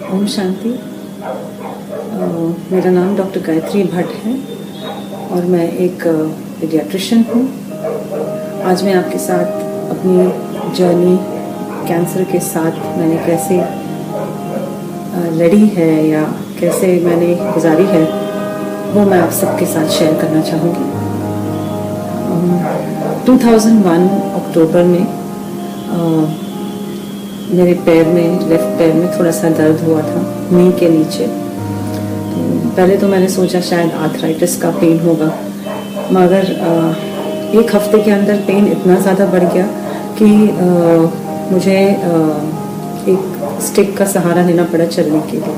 ओम शांति। मेरा नाम डॉक्टर गायत्री भट्ट है और मैं एक पीडियाट्रिशियन हूँ। आज मैं आपके साथ अपनी जर्नी कैंसर के साथ मैंने कैसे लड़ी है या कैसे मैंने गुजारी है वो मैं आप सबके साथ शेयर करना चाहूँगी। 2001 अक्टूबर में मेरे पैर में, लेफ्ट पैर में थोड़ा सा दर्द हुआ था, नी के नीचे। तो पहले तो मैंने सोचा शायद आर्थराइटिस का पेन होगा, मगर एक हफ्ते के अंदर पेन इतना ज़्यादा बढ़ गया कि मुझे एक स्टिक का सहारा लेना पड़ा चलने के लिए,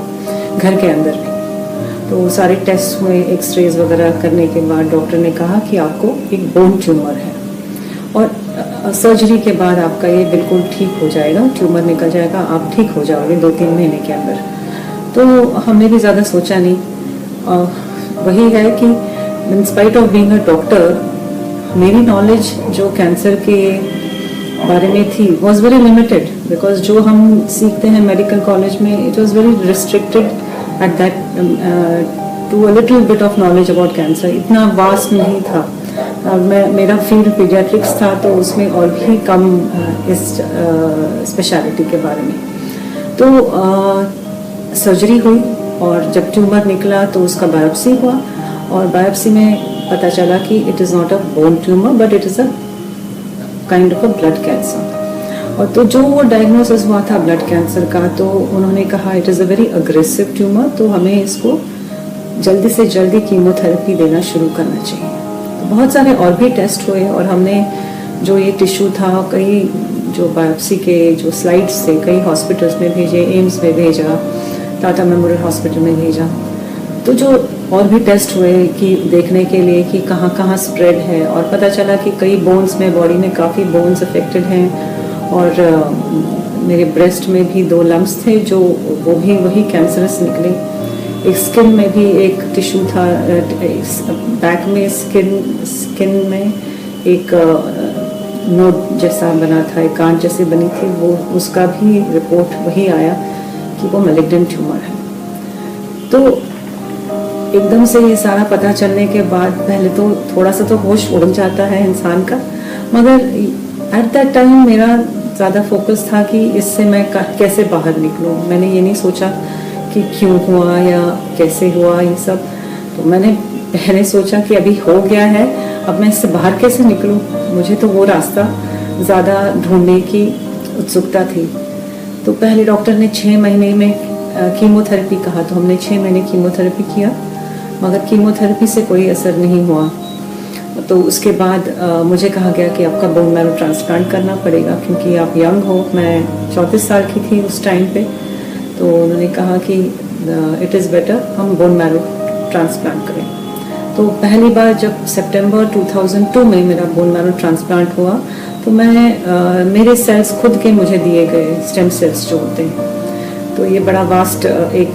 घर के अंदर भी। तो सारे टेस्ट हुए, एक्सरेज वगैरह करने के बाद डॉक्टर ने कहा कि आपको एक बोन ट्यूमर है और सर्जरी के बाद आपका ये बिल्कुल ठीक हो जाएगा, ट्यूमर निकल जाएगा, आप ठीक हो जाओगे 2-3 महीने के अंदर। तो हमने भी ज़्यादा सोचा नहीं। वही है कि in spite of being a doctor, मेरी नॉलेज जो कैंसर के बारे में थी वॉज वेरी लिमिटेड, बिकॉज जो हम सीखते हैं मेडिकल कॉलेज में it was very restricted at that to a little bit of knowledge about cancer. इतना वास्ट नहीं था। मेरा फील्ड पीडियाट्रिक्स था तो उसमें और भी कम इस स्पेशलिटी के बारे में। तो सर्जरी हुई और जब ट्यूमर निकला तो उसका बायोप्सी हुआ और बायोप्सी में पता चला कि it is not a bone tumour but it is a kind of a blood cancer. और तो जो वो डायग्नोसिस हुआ था ब्लड कैंसर का, तो उन्होंने कहा it is a very aggressive tumour, तो हमें इसको जल्दी से जल्दी कीमोथेरेपी देना शुरू करना चाहिए। बहुत सारे और भी टेस्ट हुए और हमने जो ये टिश्यू था कई जो बायोप्सी के जो स्लाइड्स थे कई हॉस्पिटल्स में भेजे, एम्स में भेजा, टाटा मेमोरियल हॉस्पिटल में भेजा। तो जो और भी टेस्ट हुए कि देखने के लिए कि कहाँ कहाँ स्प्रेड है, और पता चला कि कई बोन्स में, बॉडी में काफ़ी बोन्स अफेक्टेड हैं और मेरे ब्रेस्ट में भी 2 लम्ब्स थे जो वो भी वही कैंसरस निकले। एक स्किन में भी एक टिश्यू था, बैक में स्किन में एक नोड जैसा बना था, एक गांठ जैसी बनी थी, वो उसका भी रिपोर्ट वही आया कि वो मैलिग्नेंट ट्यूमर है। तो एकदम से ये सारा पता चलने के बाद पहले तो थोड़ा सा तो होश उड़ जाता है इंसान का, मगर एट दैट टाइम मेरा ज़्यादा फोकस था कि इससे मैं कैसे बाहर निकलूँ। मैंने ये नहीं सोचा कि क्यों हुआ या कैसे हुआ ये सब। तो मैंने पहले सोचा कि अभी हो गया है, अब मैं इससे बाहर कैसे निकलूं। मुझे तो वो रास्ता ज़्यादा ढूंढने की उत्सुकता थी। तो पहले डॉक्टर ने 6 महीने में कीमोथेरेपी कहा, तो हमने 6 महीने कीमोथेरेपी किया, मगर कीमोथेरेपी से कोई असर नहीं हुआ। तो उसके बाद मुझे कहा गया कि आपका बोन मैरो ट्रांसप्लांट करना पड़ेगा क्योंकि आप यंग हो। मैं 34 साल की थी उस टाइम पे। तो उन्होंने कहा कि इट इज़ बेटर हम बोन मैरो ट्रांसप्लांट करें। तो पहली बार जब सितंबर 2002 में मेरा बोन मैरो ट्रांसप्लांट हुआ तो मैं मेरे सेल्स खुद के मुझे दिए गए स्टेम सेल्स जो होते हैं। तो ये बड़ा वास्ट एक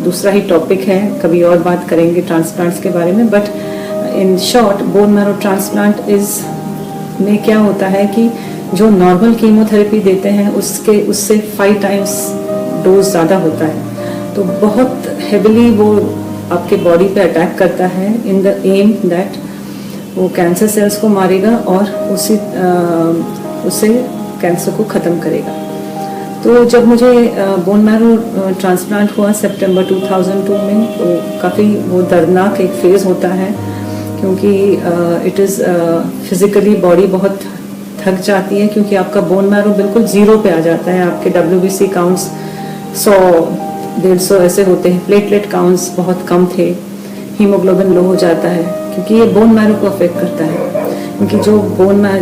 दूसरा ही टॉपिक है, कभी और बात करेंगे ट्रांसप्लांट्स के बारे में। But in short bone marrow transplant में क्या होता है कि जो नॉर्मल कीमोथेरेपी देते हैं उससे 5 टाइम्स डोज ज़्यादा होता है। तो बहुत हेविली वो आपके बॉडी पे अटैक करता है इन द एम दैट वो कैंसर सेल्स को मारेगा और उससे कैंसर को ख़त्म करेगा। तो जब मुझे बोन मैरो ट्रांसप्लांट हुआ सितंबर 2002 में, तो काफ़ी वो दर्दनाक एक फेज़ होता है क्योंकि इट इज़ फिज़िकली बॉडी बहुत थक जाती है क्योंकि आपका बोन मैरो बिल्कुल ज़ीरो पे आ जाता है। आपके WBC काउंट्स 100-150 ऐसे होते हैं, प्लेटलेट काउंट्स बहुत कम थे, हीमोग्लोबिन लो हो जाता है क्योंकि ये बोन मैरो को अफेक्ट करता है। क्योंकि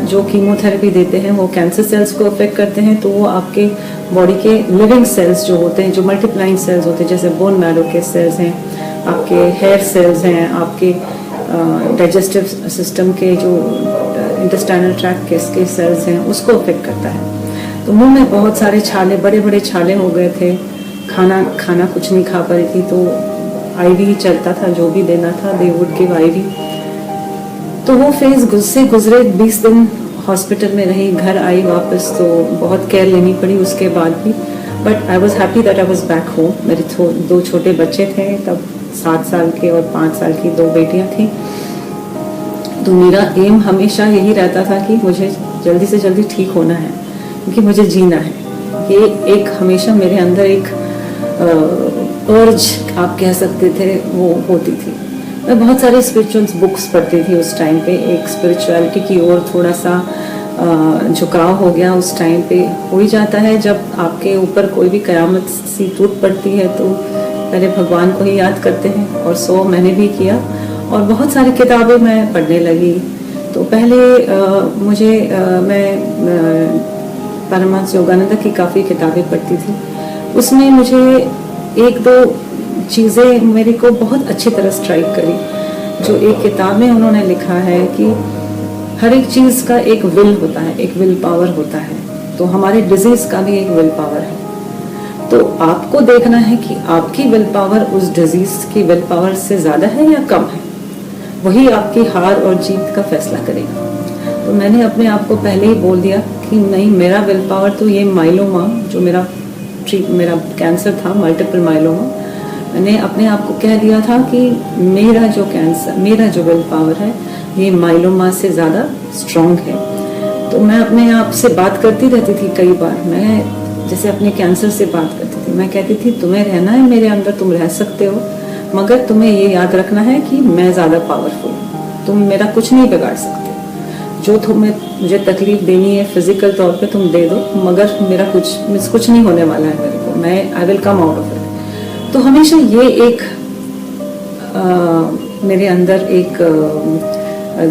जो कीमोथेरेपी देते हैं वो कैंसर सेल्स को अफेक्ट करते हैं, तो वो आपके बॉडी के लिविंग सेल्स जो होते हैं, जो मल्टीप्लाइंग सेल्स होते हैं, जैसे बोन मैरो के सेल्स हैं, आपके हेयर सेल्स हैं, आपके डाइजेस्टिव सिस्टम के जो इंटेस्टाइनल ट्रैक्ट के सेल्स हैं, उसको अफेक्ट करता है। तो मुंह में बहुत सारे छाले, बड़े बड़े छाले हो गए थे, खाना कुछ नहीं खा पा रही थी। तो IV चलता था, जो भी देना था दे वुड गिव IV। तो वो फेज से गुजरे, 20 दिन हॉस्पिटल में रही, घर आई वापस तो बहुत केयर लेनी पड़ी उसके बाद भी। But I was happy that I was back home. मेरे 2 छोटे बच्चे थे तब, 7 साल के और 5 साल की 2 बेटियां थी। तो मेरा एम हमेशा यही रहता था कि मुझे जल्दी से जल्दी ठीक होना है, क्योंकि मुझे जीना है। ये एक हमेशा मेरे अंदर एक अर्ज आप कह सकते थे वो होती थी। मैं बहुत सारे स्पिरिचुअल बुक्स पढ़ती थी उस टाइम पे। एक स्पिरिचुअलिटी की ओर थोड़ा सा झुकाव हो गया उस टाइम पे। हो ही जाता है जब आपके ऊपर कोई भी कयामत सी टूट पड़ती है तो पहले भगवान को ही याद करते हैं, और सो मैंने भी किया और बहुत सारी किताबें मैं पढ़ने लगी। तो पहले मैं परमहंस योगानंद की काफ़ी किताबें पढ़ती थी। उसमें मुझे 1-2 चीज़ें मेरे को बहुत अच्छी तरह स्ट्राइक करी। जो एक किताब में उन्होंने लिखा है कि हर एक चीज़ का एक विल होता है, एक विल पावर होता है। तो हमारे डिजीज का भी एक विल पावर है। तो आपको देखना है कि आपकी विल पावर उस डिजीज की विल पावर से ज़्यादा है या कम है। वही आपकी हार और जीत का फैसला करेगा। तो मैंने अपने आप को पहले ही बोल दिया कि नहीं, मेरा विल पावर तो ये माइलोमा, जो मेरा कैंसर था, मल्टीपल माइलोमा, मैंने अपने आप को कह दिया था कि मेरा जो कैंसर, मेरा जो विल पावर है ये माइलोमा से ज़्यादा स्ट्रॉन्ग है। तो मैं अपने आप से बात करती रहती थी। कई बार मैं जैसे अपने कैंसर से बात करती थी, मैं कहती थी तुम्हें रहना है मेरे अंदर, तुम रह सकते हो, मगर तुम्हें ये याद रखना है कि मैं ज़्यादा पावरफुल हूँ, तुम मेरा कुछ नहीं बिगाड़ सकते। जो तुम्हें मुझे तकलीफ देनी है फिजिकल तौर पे तुम दे दो, मगर मेरा कुछ नहीं होने वाला है मेरे को, मैं I will come out of it. तो हमेशा ये एक मेरे अंदर एक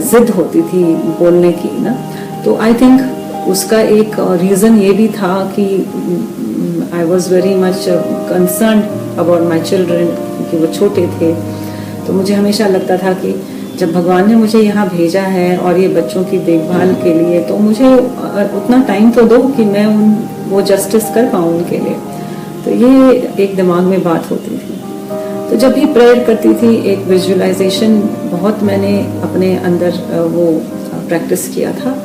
जिद होती थी बोलने की ना। तो आई थिंक उसका एक रीज़न ये भी था कि आई was very much concern about my children, क्योंकि वो छोटे थे। तो मुझे हमेशा लगता था कि जब भगवान ने मुझे यहाँ भेजा है और ये बच्चों की देखभाल के लिए, तो मुझे उतना टाइम तो दो कि मैं वो जस्टिस कर पाऊँ उनके लिए। तो ये एक दिमाग में बात होती थी। तो जब भी प्रेयर करती थी, एक विजुअलाइजेशन बहुत मैंने अपने अंदर वो प्रैक्टिस किया था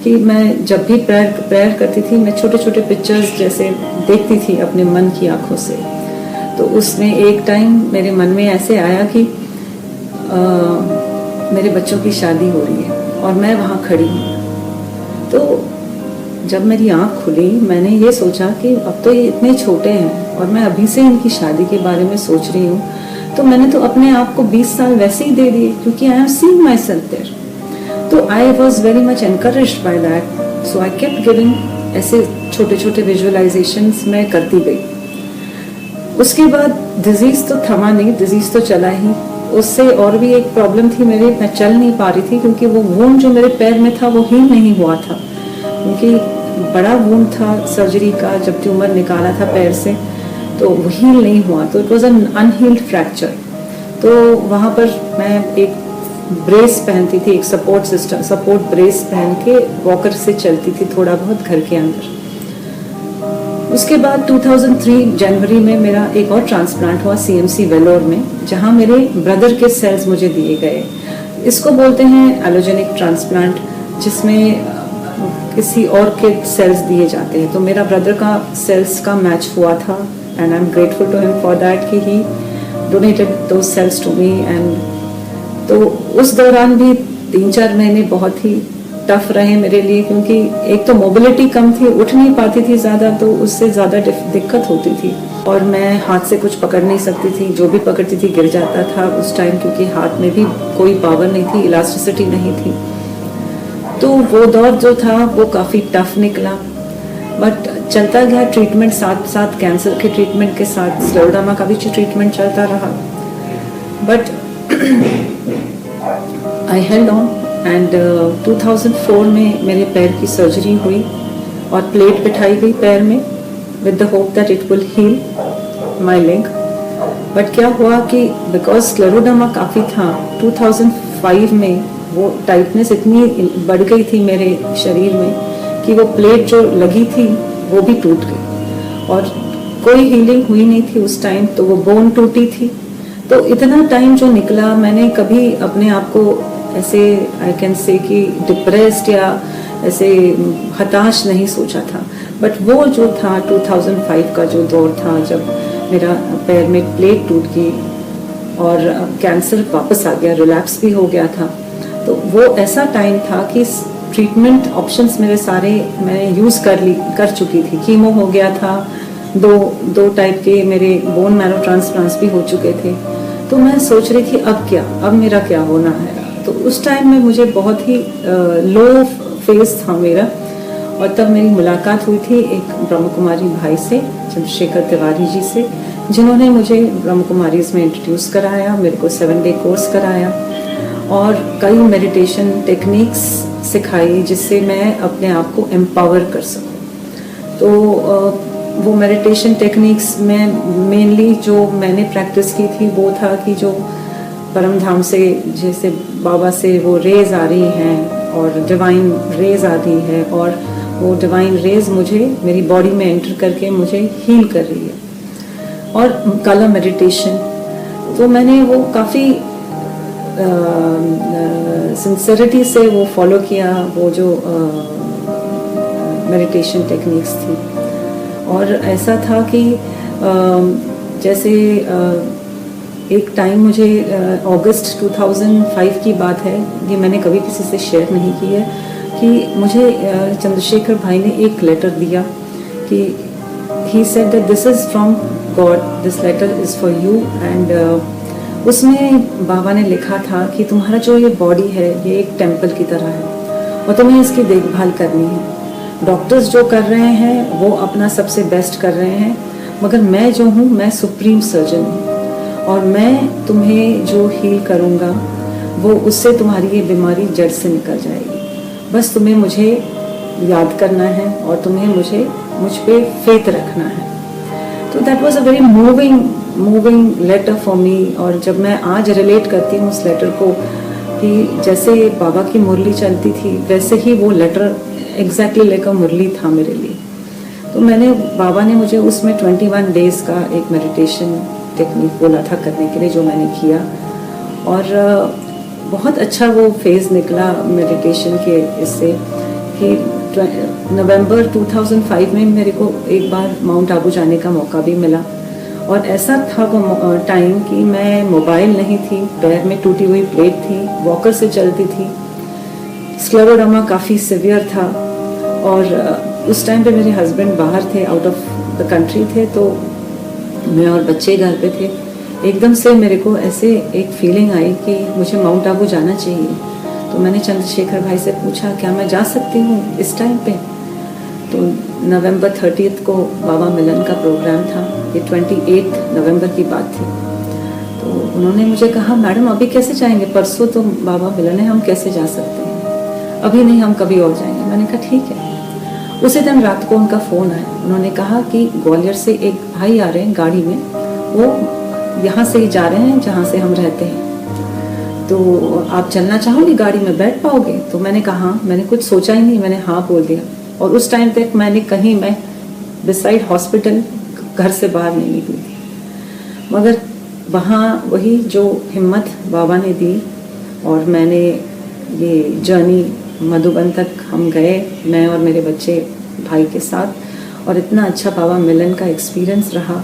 कि मैं जब भी प्रेयर करती थी, मैं छोटे छोटे पिक्चर्स जैसे देखती थी अपने मन की आंखों से। तो उसमें एक टाइम मेरे मन में ऐसे आया कि मेरे बच्चों की शादी हो रही है और मैं वहाँ खड़ी हूँ। तो जब मेरी आँख खुली, मैंने ये सोचा कि अब तो ये इतने छोटे हैं और मैं अभी से इनकी शादी के बारे में सोच रही हूँ। तो मैंने तो अपने आप को 20 साल वैसे ही दे दिए, क्योंकि I am seeing myself there. तो I was very much encouraged by that. So I kept giving ऐसे छोटे छोटे विजुअलाइजेशंस मैं करती गई। उसके बाद डिजीज़ तो थमा नहीं, डिजीज़ तो चला ही। उससे और भी एक प्रॉब्लम थी मेरी, मैं चल नहीं पा रही थी, क्योंकि वो वूंड जो मेरे पैर में था वो हील नहीं हुआ था, क्योंकि बड़ा वूंड था सर्जरी का, जब ट्यूमर निकाला था पैर से तो वो हील नहीं हुआ। तो it was an unhealed fracture. तो वहाँ पर मैं एक ब्रेस पहनती थी, एक सपोर्ट ब्रेस पहन के वॉकर से चलती थी थोड़ा बहुत घर के अंदर। उसके बाद 2003 जनवरी में मेरा एक और ट्रांसप्लांट हुआ CMC वेलोर में, जहाँ मेरे ब्रदर के सेल्स मुझे दिए गए। इसको बोलते हैं एलोजेनिक ट्रांसप्लांट, जिसमें किसी और के सेल्स दिए जाते हैं। तो मेरा ब्रदर का सेल्स का मैच हुआ था and I am grateful to him for that कि he donated those cells to me. And तो उस दौरान भी 3-4 महीने बहुत ही टफ रहे मेरे लिए, क्योंकि एक तो मोबिलिटी कम थी, उठ नहीं पाती थी ज़्यादा, तो उससे ज़्यादा दिक्कत होती थी। और मैं हाथ से कुछ पकड़ नहीं सकती थी, जो भी पकड़ती थी गिर जाता था उस टाइम, क्योंकि हाथ में भी कोई पावर नहीं थी, इलास्टिसिटी नहीं थी। तो वो दौर जो था वो काफ़ी टफ निकला, बट चलता गया। ट्रीटमेंट साथ साथ कैंसर के ट्रीटमेंट के साथ स्क्लेरोडर्मा का भी ट्रीटमेंट चलता रहा, but I held on. And 2004 में मेरे पैर की सर्जरी हुई और प्लेट बिठाई गई पैर में with the hope that it will heal my leg. But क्या हुआ कि बिकॉज स्क्लेरोडर्मा काफ़ी था, 2005 में वो टाइटनेस इतनी बढ़ गई थी मेरे शरीर में कि वो प्लेट जो लगी थी वो भी टूट गई और कोई हीलिंग हुई नहीं थी उस टाइम। तो वो बोन टूटी थी। तो इतना टाइम जो निकला, मैंने कभी अपने आप को ऐसे आई कैन से कि डिप्रेस्ड या ऐसे हताश नहीं सोचा था। बट वो जो था 2005 का जो दौर था, जब मेरा पैर में प्लेट टूट गई और कैंसर वापस आ गया, रिलैप्स भी हो गया था, तो वो ऐसा टाइम था कि ट्रीटमेंट ऑप्शंस मेरे सारे मैंने यूज़ कर चुकी थी। कीमो हो गया था, दो टाइप के मेरे बोन मैरो ट्रांसप्लांट्स भी हो चुके थे। तो मैं सोच रही थी अब क्या, अब मेरा क्या होना है। तो उस टाइम में मुझे बहुत ही लो फेज था मेरा, और तब मेरी मुलाकात हुई थी एक ब्रह्म कुमारी भाई से, चंद्रशेखर तिवारी जी से, जिन्होंने मुझे ब्रह्म कुमारीज में इंट्रोड्यूस कराया, मेरे को 7 डे कोर्स कराया और कई मेडिटेशन टेक्निक्स सिखाई जिससे मैं अपने आप को एम्पावर कर सकूं। तो वो मेडिटेशन टेक्निक्स में मेनली जो मैंने प्रैक्टिस की थी वो था कि जो परम धाम से जैसे बाबा से वो रेज आ रही हैं और डिवाइन रेज आ रही है, और वो डिवाइन रेज मुझे मेरी बॉडी में एंटर करके मुझे हील कर रही है। और कलर मेडिटेशन तो मैंने वो काफ़ी सिंसियरिटी से वो फॉलो किया, वो जो मेडिटेशन टेक्निक्स थी। और ऐसा था कि जैसे एक टाइम मुझे अगस्त 2005 की बात है, ये मैंने कभी किसी से शेयर नहीं की है, कि मुझे चंद्रशेखर भाई ने एक लेटर दिया कि he said that this is from God, this letter is for you. And उसमें बाबा ने लिखा था कि तुम्हारा जो ये बॉडी है ये एक टेम्पल की तरह है और तुम्हें इसकी देखभाल करनी है। डॉक्टर्स जो कर रहे हैं वो अपना सबसे बेस्ट कर रहे हैं, मगर मैं जो हूँ मैं सुप्रीम सर्जन हूँ और मैं तुम्हें जो हील करूँगा वो उससे तुम्हारी ये बीमारी जड़ से निकल जाएगी। बस तुम्हें मुझे याद करना है और तुम्हें मुझ पे फेथ रखना है। तो that was a very moving letter for me. और जब मैं आज रिलेट करती हूँ उस लेटर को कि जैसे बाबा की मुरली चलती थी वैसे ही वो लेटर एग्जैक्टली लेकर मुरली था मेरे लिए। तो बाबा ने मुझे उसमें 21 डेज का एक मेडिटेशन टेक्निक बोला था करने के लिए, जो मैंने किया और बहुत अच्छा वो फेज़ निकला मेडिटेशन के इससे कि नवंबर 2005 में मेरे को एक बार माउंट आबू जाने का मौका भी मिला। और ऐसा था वो टाइम कि मैं मोबाइल नहीं थी, पैर में टूटी हुई प्लेट थी, वॉकर से चलती थी, स्क्लेरोडर्मा काफ़ी सिवियर था और उस टाइम पे मेरे हस्बैंड बाहर थे, आउट ऑफ द कंट्री थे, तो मैं और बच्चे घर पे थे। एकदम से मेरे को ऐसे एक फीलिंग आई कि मुझे माउंट आबू जाना चाहिए। तो मैंने चंद्रशेखर भाई से पूछा क्या मैं जा सकती हूँ इस टाइम पे। तो नवंबर 30 को बाबा मिलन का प्रोग्राम था, ये 28 नवंबर की बात थी। तो उन्होंने मुझे कहा मैडम अभी कैसे जाएंगे, परसों तो बाबा मिलन है, हम कैसे जा सकते हैं, अभी नहीं हम कभी और जाएंगे। मैंने कहा ठीक है। उसी दिन रात को उनका फ़ोन आया, उन्होंने कहा कि ग्वालियर से एक भाई आ रहे हैं गाड़ी में, वो यहाँ से ही जा रहे हैं जहाँ से हम रहते हैं, तो आप चलना चाहोगे, गाड़ी में बैठ पाओगे। तो मैंने कहा हाँ, मैंने कुछ सोचा ही नहीं, मैंने हाँ बोल दिया। और उस टाइम तक मैं बिसाइड हॉस्पिटल घर से बाहर नहीं निकली थी, मगर वहाँ वही जो हिम्मत बाबा ने दी और मैंने ये जर्नी मधुबन तक हम गए, मैं और मेरे बच्चे भाई के साथ, और इतना अच्छा बाबा मिलन का एक्सपीरियंस रहा।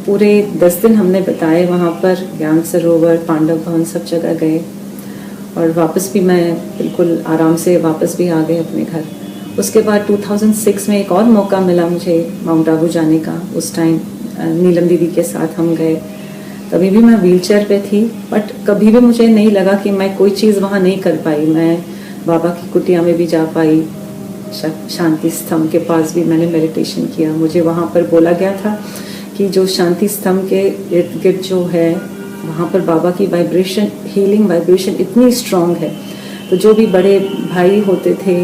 पूरे 10 दिन हमने बिताए वहाँ पर, ज्ञान सरोवर, पांडव भवन, सब जगह गए और वापस भी मैं बिल्कुल आराम से वापस भी आ गए अपने घर। उसके बाद 2006 में एक और मौका मिला मुझे माउंट आबू जाने का। उस टाइम नीलम दीदी के साथ हम गए, तभी भी मैं व्हीलचेयर पे थी, बट कभी भी मुझे नहीं लगा कि मैं कोई चीज़ वहाँ नहीं कर पाई। मैं बाबा की कुटिया में भी जा पाई, शांति स्तंभ के पास भी मैंने मेडिटेशन किया। मुझे वहाँ पर बोला गया था कि जो शांति स्तंभ के इर्द गिर्द जो है वहाँ पर बाबा की वाइब्रेशन, हीलिंग वाइब्रेशन इतनी स्ट्रॉन्ग है। तो जो भी बड़े भाई होते थे,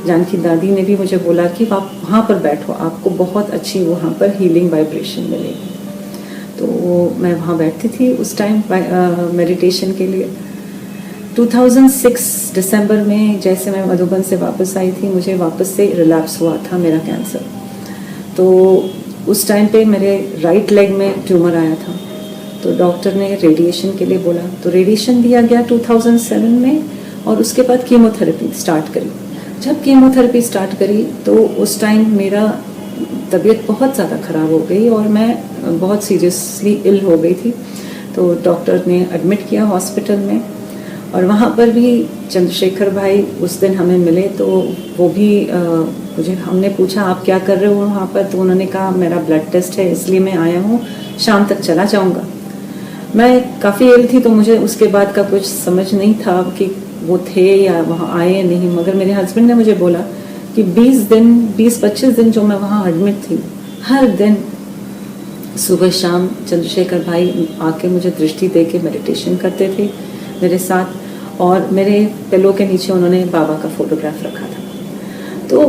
जानकी दादी ने भी मुझे बोला कि आप वहाँ पर बैठो, आपको बहुत अच्छी वहाँ पर हीलिंग वाइब्रेशन मिलेगी। तो मैं वहाँ बैठती थी उस टाइम मेडिटेशन के लिए। 2006 दिसंबर में जैसे मैं मधुबन से वापस आई थी, मुझे वापस से रिलैप्स हुआ था मेरा कैंसर। तो उस टाइम पे मेरे राइट लेग में ट्यूमर आया था, तो डॉक्टर ने रेडिएशन के लिए बोला, तो रेडिएशन दिया गया 2007 में और उसके बाद कीमोथेरेपी स्टार्ट करी। जब कीमोथेरेपी स्टार्ट करी तो उस टाइम मेरा तबीयत बहुत ज़्यादा ख़राब हो गई और मैं बहुत सीरियसली इल हो गई थी। तो डॉक्टर ने एडमिट किया हॉस्पिटल में और वहाँ पर भी चंद्रशेखर भाई उस दिन हमें मिले। तो वो भी मुझे हमने पूछा आप क्या कर रहे हो वहाँ पर, तो उन्होंने कहा मेरा ब्लड टेस्ट है इसलिए मैं आया हूँ, शाम तक चला जाऊँगा। मैं काफ़ी इल थी तो मुझे उसके बाद का कुछ समझ नहीं था कि वो थे या वहाँ आए या नहीं, मगर मेरे हस्बैंड ने मुझे बोला कि 20-25 दिन जो मैं वहाँ एडमिट थी, हर दिन सुबह शाम चंद्रशेखर भाई आके मुझे दृष्टि दे के मेडिटेशन करते थे मेरे साथ, और मेरे पिलो के नीचे उन्होंने बाबा का फोटोग्राफ रखा था। तो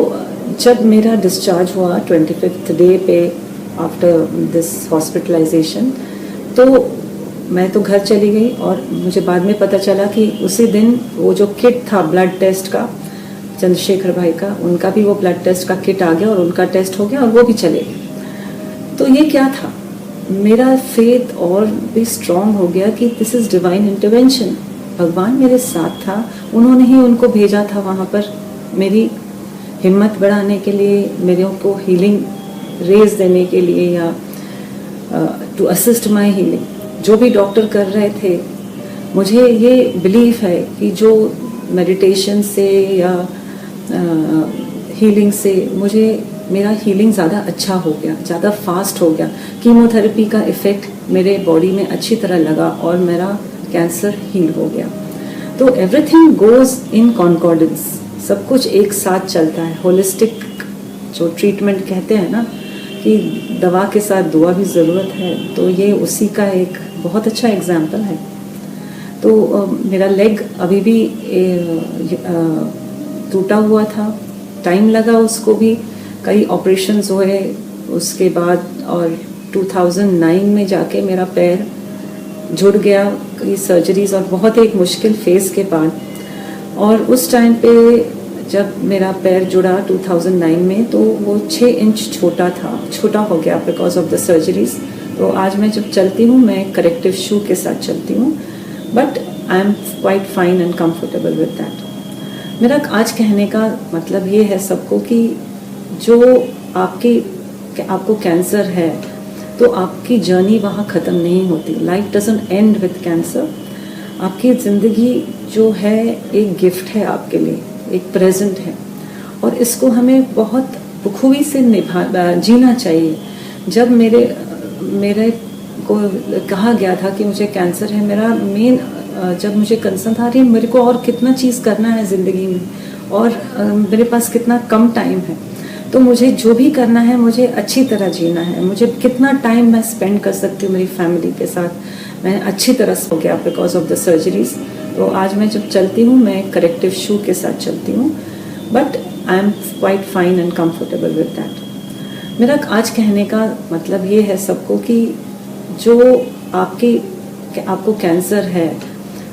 जब मेरा डिस्चार्ज हुआ 25th डे पे आफ्टर दिस हॉस्पिटलाइजेशन, तो मैं तो घर चली गई और मुझे बाद में पता चला कि उसी दिन वो जो किट था ब्लड टेस्ट का चंद्रशेखर भाई का, उनका भी वो ब्लड टेस्ट का किट आ गया और उनका टेस्ट हो गया और वो भी चले गए। तो ये क्या था, मेरा फेथ और भी स्ट्रांग हो गया कि दिस इज़ डिवाइन इंटरवेंशन। भगवान मेरे साथ था, उन्होंने ही उनको भेजा था वहाँ पर मेरी हिम्मत बढ़ाने के लिए, मेरे को हीलिंग रेज देने के लिए या टू असिस्ट माई हीलिंग। जो भी डॉक्टर कर रहे थे, मुझे ये बिलीफ है कि जो मेडिटेशन से या हीलिंग से मुझे मेरा हीलिंग ज़्यादा अच्छा हो गया, ज़्यादा फास्ट हो गया। कीमोथेरेपी का इफ़ेक्ट मेरे बॉडी में अच्छी तरह लगा और मेरा कैंसर हील हो गया। तो एवरीथिंग गोज़ इन कॉन्कॉर्डेंस, सब कुछ एक साथ चलता है। होलिस्टिक जो ट्रीटमेंट कहते हैं ना कि दवा के साथ दुआ भी ज़रूरत है, तो ये उसी का एक बहुत अच्छा एग्जाम्पल है। तो मेरा लेग अभी भी टूटा हुआ था, टाइम लगा उसको भी, कई ऑपरेशंस हुए उसके बाद, और 2009 में जाके मेरा पैर जुड़ गया, कई सर्जरीज और बहुत एक मुश्किल फेज़ के बाद। और उस टाइम पे जब मेरा पैर जुड़ा 2009 में, तो वो 6 इंच छोटा हो गया बिकॉज ऑफ द सर्जरीज। तो आज मैं जब चलती हूँ मैं करेक्टिव शू के साथ चलती हूँ, but I am quite fine and comfortable with that. मेरा आज कहने का मतलब ये है सबको कि जो आपको कैंसर है तो आपकी जर्नी वहाँ ख़त्म नहीं होती। Life doesn't and with cancer. आपकी ज़िंदगी जो है एक गिफ्ट है आपके लिए, एक प्रेजेंट है, और इसको हमें बहुत बखूबी से जीना चाहिए। जब मेरे को कहा गया था कि मुझे कैंसर है, मेरा मेन जब मुझे कंसर्न था रही मेरे को और कितना चीज़ करना है ज़िंदगी में और मेरे पास कितना कम टाइम है, तो मुझे जो भी करना है मुझे अच्छी तरह जीना है। मुझे कितना टाइम मैं स्पेंड कर सकती हूँ मेरी फैमिली के साथ, मैं अच्छी तरह से हो गया बिकॉज ऑफ द सर्जरीज। तो आज मैं जब चलती हूँ मैं करेक्टिव शू के साथ चलती हूँ, but I am quite fine and comfortable with that. मेरा आज कहने का मतलब ये है सबको कि जो आपको कैंसर है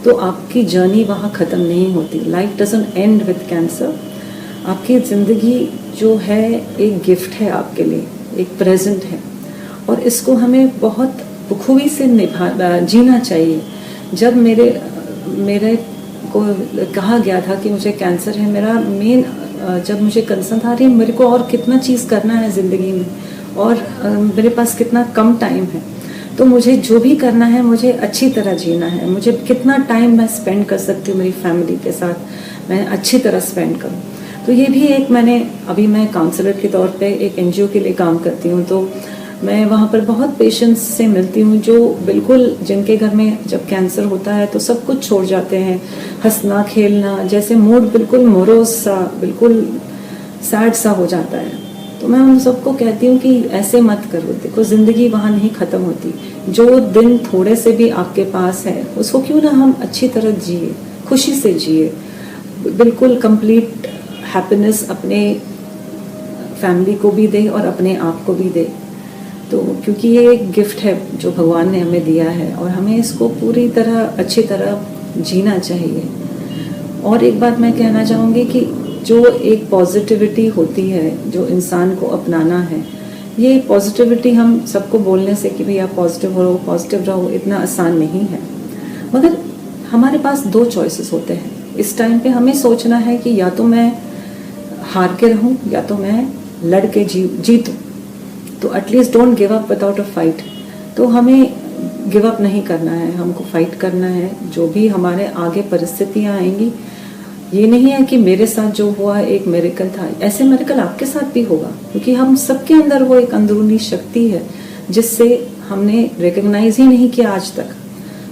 तो आपकी जर्नी वहाँ ख़त्म नहीं होती। Life doesn't and with cancer. आपकी ज़िंदगी जो है एक गिफ्ट है आपके लिए, एक प्रेजेंट है, और इसको हमें बहुत बखूबी से जीना चाहिए। जब मेरे को कहा गया था कि मुझे कैंसर है, मेरा मेन जब मुझे कंसर्न था रही मेरे को और कितना चीज़ करना है ज़िंदगी में और मेरे पास कितना कम टाइम है, तो मुझे जो भी करना है मुझे अच्छी तरह जीना है। मुझे कितना टाइम मैं स्पेंड कर सकती हूँ मेरी फैमिली के साथ, मैं अच्छी तरह स्पेंड करूँ। तो ये भी एक अभी मैं काउंसलर के तौर पे एक एनजीओ के लिए काम करती हूँ, तो मैं वहाँ पर बहुत पेशेंट्स से मिलती हूँ जो बिल्कुल जिनके घर में जब कैंसर होता है तो सब कुछ छोड़ जाते हैं, हंसना खेलना, जैसे मूड बिल्कुल मोरोज सा, बिल्कुल सैड सा हो जाता है। तो मैं उन सबको कहती हूँ कि ऐसे मत करो, देखो ज़िंदगी वहाँ नहीं ख़त्म होती। जो दिन थोड़े से भी आपके पास है उसको क्यों ना हम अच्छी तरह जिए, खुशी से जिए, बिल्कुल कंप्लीट हैप्पीनेस अपने फैमिली को भी दे और अपने आप को भी दे। तो क्योंकि ये एक गिफ्ट है जो भगवान ने हमें दिया है और हमें इसको पूरी तरह अच्छी तरह जीना चाहिए। और एक बात मैं कहना चाहूँगी कि जो एक पॉजिटिविटी होती है जो इंसान को अपनाना है, ये पॉजिटिविटी हम सबको बोलने से कि भैया पॉजिटिव रहो इतना आसान नहीं है। मगर हमारे पास 2 चॉइसेस होते हैं। इस टाइम पे हमें सोचना है कि या तो मैं हार के रहूं या तो मैं लड़ के जीतूं। तो at least don't give up without a fight. तो हमें गिव अप नहीं करना है, हमको फाइट करना है। जो भी हमारे आगे परिस्थितियां आएंगी, ये नहीं है कि मेरे साथ जो हुआ एक मिरेकल था, ऐसे मिरेकल आपके साथ भी होगा, क्योंकि हम सबके अंदर वो एक अंदरूनी शक्ति है जिससे हमने रिकग्नाइज ही नहीं किया आज तक।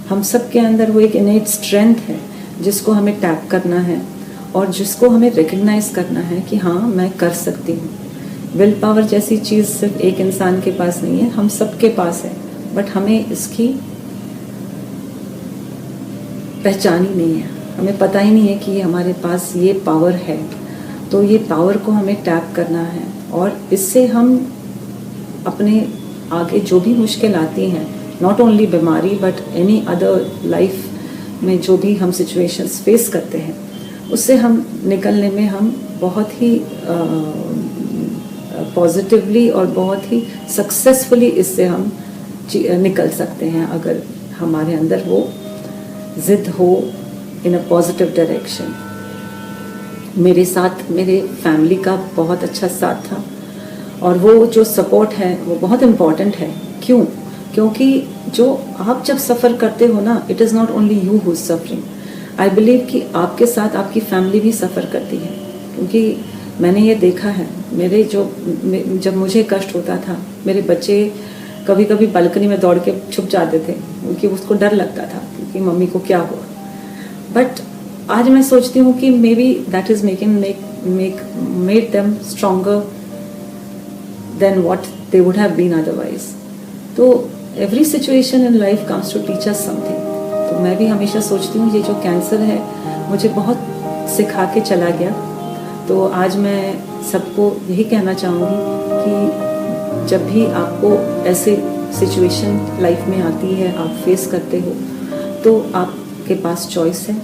हम सबके अंदर वो एक इनेट स्ट्रेंथ है जिसको हमें टैप करना है और जिसको हमें रिकग्नाइज करना है कि हाँ मैं कर सकती हूँ। विल पावर जैसी चीज़ सिर्फ एक इंसान के पास नहीं है, हम सबके पास है, बट हमें इसकी पहचान ही नहीं है, हमें पता ही नहीं है कि हमारे पास ये पावर है। तो ये पावर को हमें टैप करना है और इससे हम अपने आगे जो भी मुश्किल आती हैं, नॉट ओनली बीमारी बट एनी अदर लाइफ में जो भी हम सिचुएशंस फेस करते हैं, उससे हम निकलने में हम बहुत ही पॉजिटिवली और बहुत ही सक्सेसफुली इससे हम निकल सकते हैं, अगर हमारे अंदर वो जिद हो इन अ पॉजिटिव डायरेक्शन। मेरे साथ मेरे फैमिली का बहुत अच्छा साथ था और वो जो सपोर्ट है वो बहुत इम्पॉर्टेंट है। क्यों? क्योंकि जो आप जब सफ़र करते हो ना, it is not only you who is suffering. I believe कि आपके साथ आपकी फैमिली भी सफ़र करती है, क्योंकि मैंने ये देखा है, मेरे जब मुझे कष्ट होता था, मेरे बच्चे कभी कभी बालकनी में दौड़ के छुप जाते थे क्योंकि उसको डर लगता था कि मम्मी को क्या हुआ। बट आज मैं सोचती हूँ कि maybe that is made them stronger than what they would have been otherwise. तो every situation in life comes to teach us something. तो मैं भी हमेशा सोचती हूँ ये जो कैंसर है मुझे बहुत सिखा के चला गया। तो आज मैं सबको यही कहना चाहूँगी कि जब भी आपको ऐसे सिचुएशन लाइफ में आती है, आप फेस करते हो, तो आपके पास चॉइस है,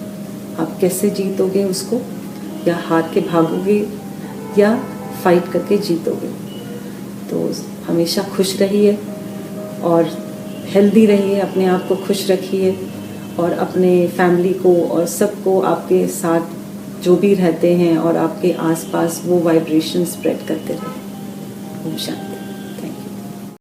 आप कैसे जीतोगे उसको, या हार के भागोगे या फाइट करके जीतोगे। तो हमेशा खुश रहिए और हेल्दी रहिए, अपने आप को खुश रखिए और अपने फैमिली को और सबको, आपके साथ जो भी रहते हैं और आपके आसपास, वो वाइब्रेशन स्प्रेड करते रहिए। ओम शांति।